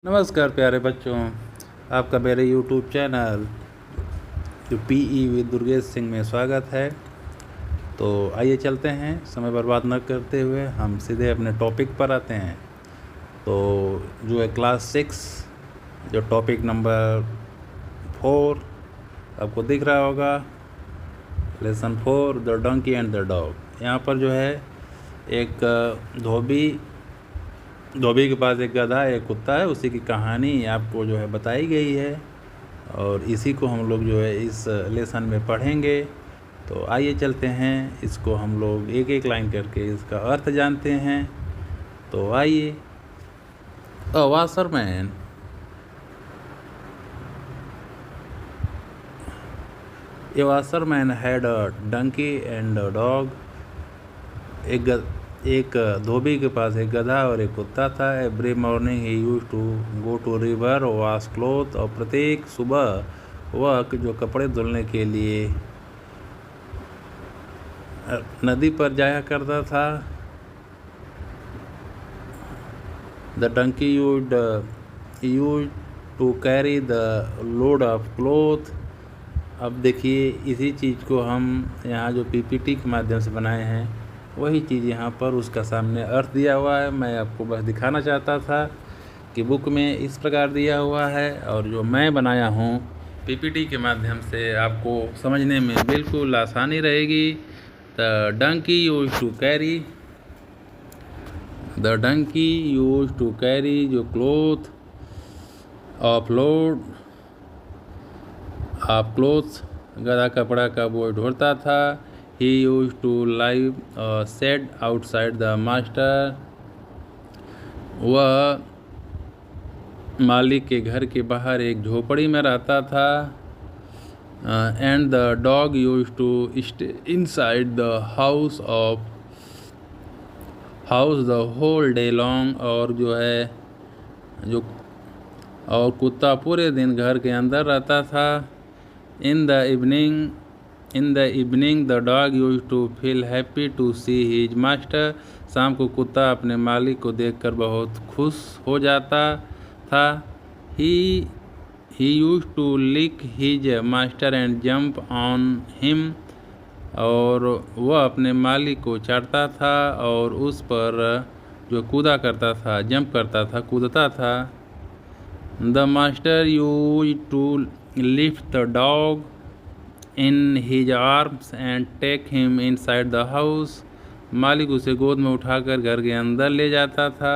नमस्कार प्यारे बच्चों, आपका मेरे YouTube चैनल जो PE विद दुर्गेश सिंह में स्वागत है। तो आइए चलते हैं, समय बर्बाद न करते हुए हम सीधे अपने टॉपिक पर आते हैं। तो जो है क्लास 6 जो टॉपिक नंबर 4 आपको दिख रहा होगा, lesson 4 the donkey and the dog. यहाँ पर जो है एक धोबी के पास एक गधा एक कुत्ता है, उसी की कहानी आपको जो है बताई गई है और इसी को हम लोग जो है इस लेसन में पढ़ेंगे। तो आइए चलते हैं, इसको हम लोग एक एक लाइन करके इसका अर्थ जानते हैं। तो आइए। A washerman a washerman had a donkey and a dog. एक धोबी के पास एक गधा और एक कुत्ता था। Every morning he use to go to river wash cloth. और प्रत्येक सुबह वह जो कपड़े धुलने के लिए नदी पर जाया करता था। The donkey use to carry the load of cloth. अब देखिए, इसी चीज़ को हम यहाँ जो PPT के माध्यम से बनाए हैं वही चीज़ यहाँ पर उसका सामने अर्थ दिया हुआ है। मैं आपको बस दिखाना चाहता था कि बुक में इस प्रकार दिया हुआ है और जो मैं बनाया हूँ PPT के माध्यम से आपको समझने में बिल्कुल आसानी रहेगी। The donkey use to carry जो cloth of load of clothes, गधा कपड़ा का बोझ ढोता था। He used to live shed outside the master। वह मालिक के घर के बाहर एक झोपड़ी में रहता था। And the dog used to stay inside the house the whole day long। और जो है और कुत्ता पूरे दिन घर के अंदर रहता था। In the evening the dog used to feel happy to see his master। शाम को कुत्ता अपने मालिक को देखकर बहुत खुश हो जाता था। He used to lick his master and jump on him। और वह अपने मालिक को चाटता था और उस पर जो कूदा करता था, जंप करता था, कूदता था। The master used to lift the dog in his arms and take him inside the house। मालिक उसे गोद में उठाकर घर के अंदर ले जाता था।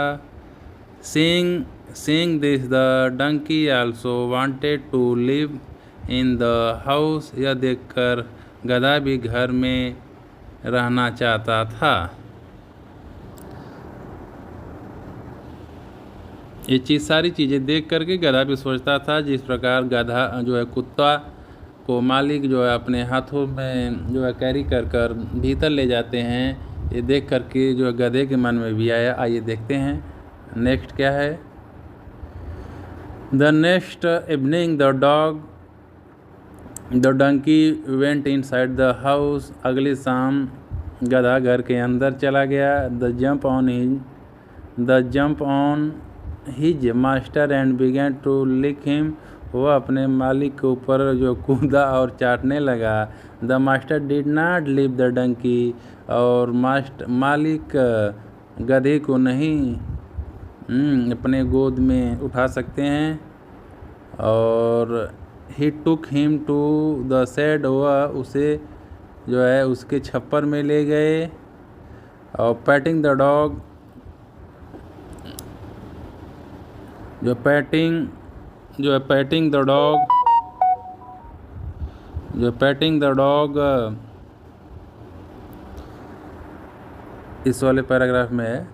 Seeing this the donkey also wanted to live in the house। यह देखकर गधा भी घर में रहना चाहता था। ये सारी चीज़ें देख करके गधा भी सोचता था, जिस प्रकार गधा जो है कुत्ता को मालिक जो है अपने हाथों में जो है कैरी कर भीतर ले जाते हैं, ये देख करके जो है गधे के मन में भी आया। आइए देखते हैं नेक्स्ट क्या है। The next evening the donkey went inside the house. अगली शाम गधा घर के अंदर चला गया। The jump on his master and begin to lick him. वह अपने मालिक के ऊपर जो कूदा और चाटने लगा। The master did not leave the donkey. और मालिक गधे को नहीं अपने गोद में उठा सकते हैं। और he took him to the shed. वह उसे जो है उसके छप्पर में ले गए। और patting the dog patting the dog इस वाले पैराग्राफ में है।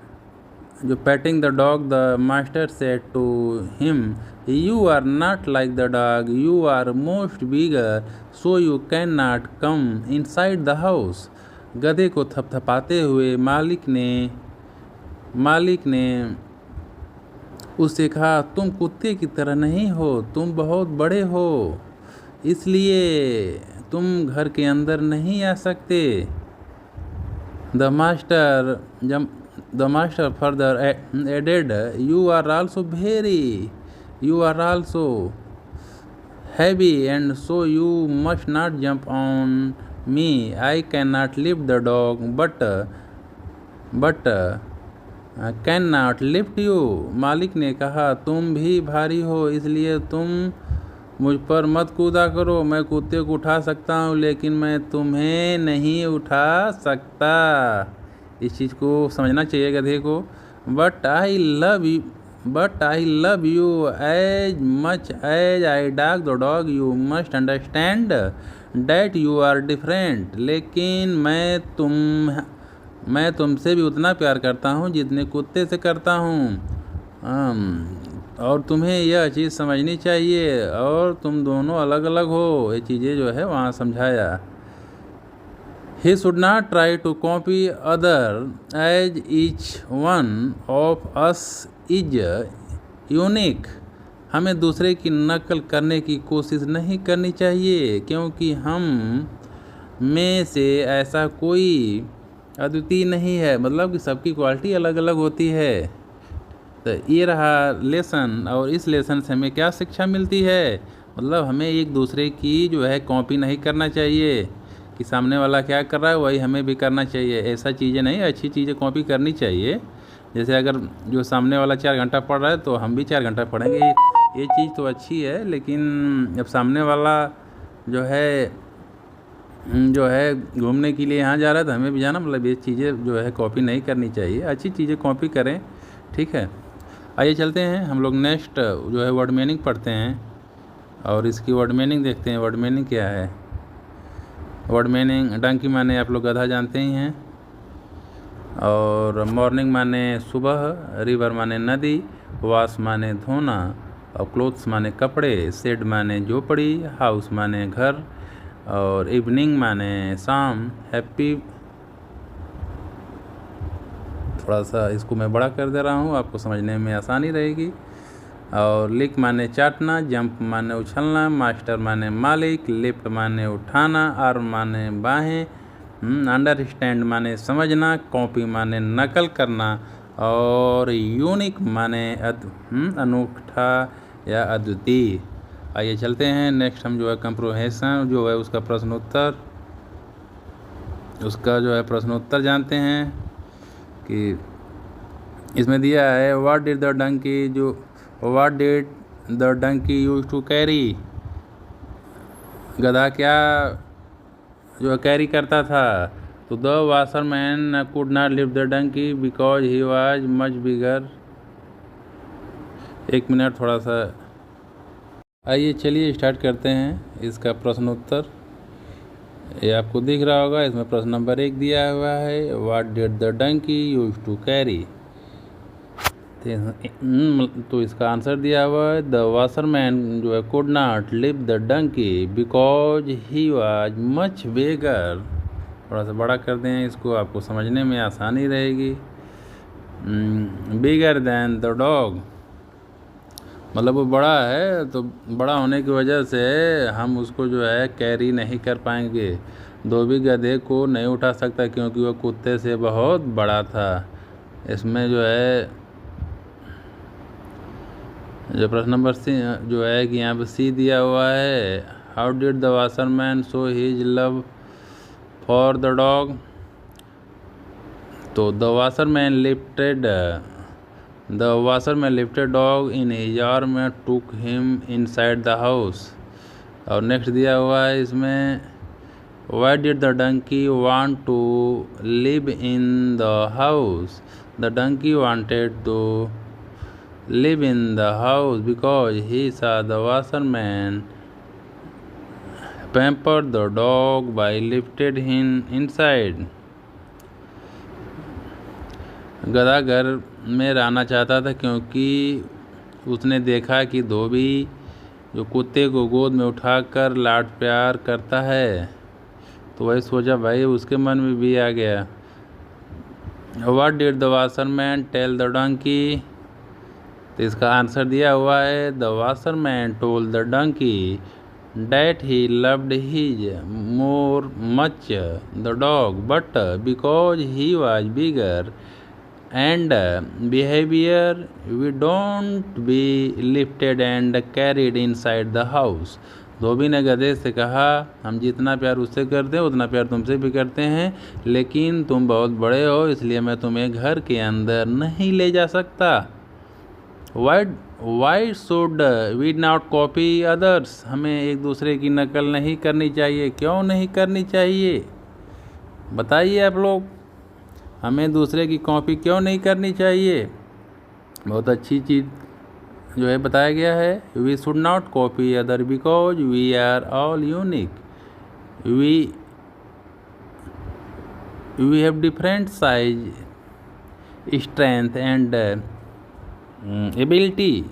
जो patting the dog the master said to him, you are not like the dog, you are most bigger, so you can not come inside the house. गधे को थपथपाते हुए मालिक ने उससे कहा, तुम कुत्ते की तरह नहीं हो, तुम बहुत बड़े हो, इसलिए तुम घर के अंदर नहीं आ सकते। The master further added, you are also very You are also heavy, and so you must not jump on me. I cannot lift the dog, but can not lift you. मालिक ने कहा, तुम भी भारी हो, इसलिए तुम मुझ पर मत कूदा करो। मैं कुत्ते को उठा सकता हूँ, लेकिन मैं तुम्हें नहीं उठा सकता। इस चीज़ को समझना चाहिए गधे को। But I love you as much as I dog the dog. You must understand that you are different. लेकिन मैं तुमसे भी उतना प्यार करता हूँ जितने कुत्ते से करता हूँ, और तुम्हें यह चीज़ समझनी चाहिए, और तुम दोनों अलग अलग हो। ये चीज़ें जो है वहाँ समझाया। He should not try to copy other, as each one of us is unique. हमें दूसरे की नकल करने की कोशिश नहीं करनी चाहिए, क्योंकि हम में से ऐसा कोई अद्वितीय नहीं है। मतलब कि सबकी क्वालिटी अलग अलग होती है। तो ये रहा लेसन। और इस लेसन से हमें क्या शिक्षा मिलती है? मतलब हमें एक दूसरे की जो है कॉपी नहीं करना चाहिए, कि सामने वाला क्या कर रहा है वही हमें भी करना चाहिए। ऐसा चीज़ें नहीं, अच्छी चीज़ें कॉपी करनी चाहिए। जैसे अगर जो सामने वाला 4 घंटा पढ़ रहा है तो हम भी 4 घंटा पढ़ेंगे, ये चीज़ तो अच्छी है। लेकिन जब सामने वाला जो है घूमने के लिए यहाँ जा रहा है तो हमें भी जाना, मतलब ये चीज़ें जो है कॉपी नहीं करनी चाहिए। अच्छी चीज़ें कॉपी करें, ठीक है। आइए चलते हैं हम लोग नेक्स्ट जो है वर्ड मीनिंग पढ़ते हैं, और इसकी वर्ड मीनिंग देखते हैं। वर्ड मीनिंग क्या है? वर्ड मीनिंग, डंकी माने आप लोग गधा जानते ही हैं, और मॉर्निंग माने सुबह, रिवर माने नदी, वॉश माने धोना, और क्लोथ्स माने कपड़े, शेड माने झोपड़ी, हाउस माने घर, और इवनिंग माने शाम। हैप्पी, थोड़ा सा इसको मैं बड़ा कर दे रहा हूँ, आपको समझने में आसानी रहेगी। और लिक माने चाटना, जंप माने उछलना, मास्टर माने मालिक, लिफ्ट माने उठाना, आर्म माने बाहें, अंडरस्टैंड माने समझना, कॉपी माने नकल करना, और यूनिक माने अनूठा या अद्वितीय। आइए चलते हैं नेक्स्ट। हम जो है कंप्रोहेंशन जो है उसका प्रश्नोत्तर जानते हैं। कि इसमें दिया है what did the donkey use to carry. गधा क्या जो है कैरी करता था? तो the washerman could not lift the donkey because he was much bigger. 1 minute थोड़ा सा। आइए चलिए स्टार्ट करते हैं इसका प्रश्नोत्तर। ये आपको दिख रहा होगा, इसमें प्रश्न नंबर 1 दिया हुआ है, what did the donkey use to carry. तो इसका आंसर दिया हुआ है, द वाशरमैन जो है could not lift the donkey because he was much bigger. थोड़ा सा बड़ा कर दें इसको, आपको समझने में आसानी रहेगी। बिगर दैन द डॉग, मतलब वो बड़ा है, तो बड़ा होने की वजह से हम उसको जो है कैरी नहीं कर पाएंगे। धोबी गधे को नहीं उठा सकता क्योंकि वो कुत्ते से बहुत बड़ा था। इसमें जो है जो प्रश्न नंबर सी जो है कि यहाँ पे सी दिया हुआ है, how did the washerman show his love for the dog. तो the washerman lifted dog in his arm and took him inside the house. और नेक्स्ट दिया हुआ है इसमें, why did the donkey want to live in the house. The donkey wanted to live in the house because he saw the washerman pampered the dog by lifted him inside. गधा घर में रहना चाहता था क्योंकि उसने देखा कि धोबी जो कुत्ते को गोद में उठाकर लाड प्यार करता है, तो वही सोचा भाई उसके मन में भी आ गया। What did the washerman tell the donkey? तो इसका आंसर दिया हुआ है, the washerman told the donkey that he loved his more much the dog but because he was bigger and behavior, we don't be lifted and carried inside the house. धोबी ने गधे से कहा, हम जितना प्यार उससे करते हैं उतना प्यार तुमसे भी करते हैं, लेकिन तुम बहुत बड़े हो इसलिए मैं तुम्हें घर के अंदर नहीं ले जा सकता। Why should we not copy others? हमें एक दूसरे की नकल नहीं करनी चाहिए। क्यों नहीं करनी चाहिए बताइए आप लोग, हमें दूसरे की कॉपी क्यों नहीं करनी चाहिए? बहुत अच्छी चीज़ जो है बताया गया है। We should not copy other because we are all unique. We have different size, strength and ability.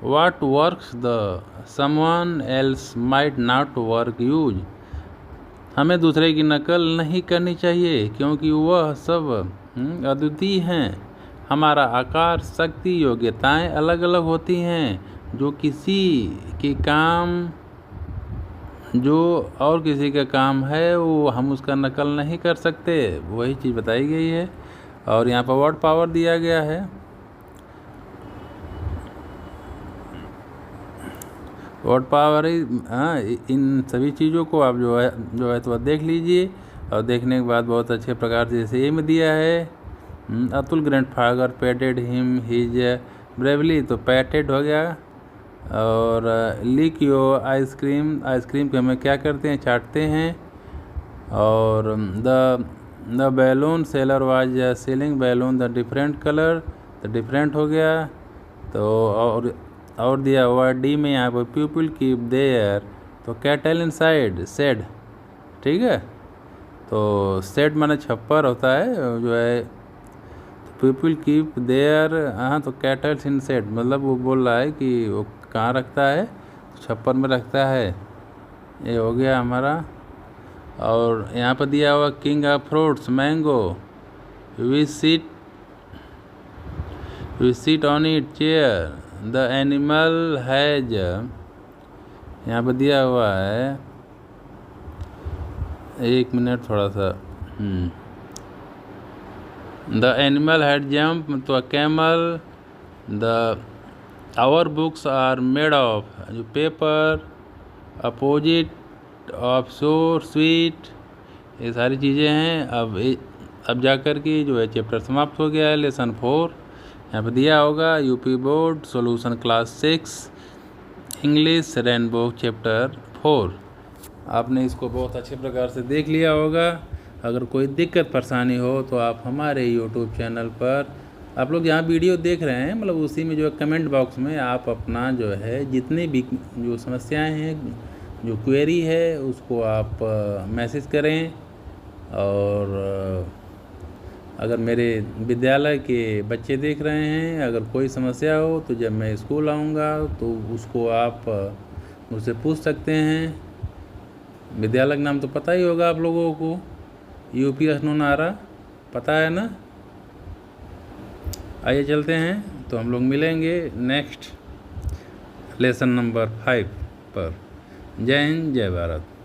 What works the someone else might not work use। हमें दूसरे की नकल नहीं करनी चाहिए क्योंकि वह सब अद्वितीय हैं। हमारा आकार, शक्ति, योग्यताएं अलग अलग होती हैं। जो किसी के काम जो और किसी का काम है वो हम उसका नकल नहीं कर सकते, वही चीज़ बताई गई है। और यहाँ पर वर्ड पावर दिया गया है। वर्ड पावर इन सभी चीज़ों को आप जो है तो देख लीजिए, और देखने के बाद बहुत अच्छे प्रकार से जैसे में दिया है। Atul grandfather पैटेड him his bravely, तो पैटेड हो गया। और लिक यो आइसक्रीम को हमें क्या करते हैं, चाटते हैं। और the balloon seller was selling balloon the different colour, तो डिफरेंट हो गया। तो और दिया हुआ डी में यहाँ पर पीपल कीप देयर, तो कैटल इनसाइड सेड, ठीक है। तो सेड माने छप्पर होता है जो है, पीपल कीप देयर, हाँ तो कैटल्स इन सेड, मतलब वो बोल रहा है कि वो कहाँ रखता है, छप्पर में रखता है। ये हो गया हमारा। और यहाँ पर दिया हुआ king of fruits mango, we sit on it chair, the animal has, यहाँ पर दिया हुआ है, एक मिनट थोड़ा सा, द एनिमल हैड जम्प, तो camel, the our books are made of, जो paper, opposite of shore sweet, ये सारी चीज़ें हैं। अब जाकर के जो है चैप्टर समाप्त हो गया है, लेसन 4 यहाँ पर दिया होगा। UP board solution class 6 English rainbow chapter 4। आपने इसको बहुत अच्छे प्रकार से देख लिया होगा। अगर कोई दिक्कत परेशानी हो तो आप हमारे यूट्यूब चैनल पर, आप लोग यहाँ वीडियो देख रहे हैं, मतलब उसी में जो कमेंट बॉक्स में आप अपना जो है जितनी भी जो समस्याएं हैं, जो क्वेरी है, उसको आप मैसेज करें। और अगर मेरे विद्यालय के बच्चे देख रहे हैं, अगर कोई समस्या हो तो जब मैं स्कूल आऊँगा तो उसको आप मुझसे पूछ सकते हैं। विद्यालय का नाम तो पता ही होगा आप लोगों को, यूपी अस्नोनारा, पता है ना। आइए चलते हैं, तो हम लोग मिलेंगे नेक्स्ट लेसन नंबर 5 पर। जय हिंद, जय भारत।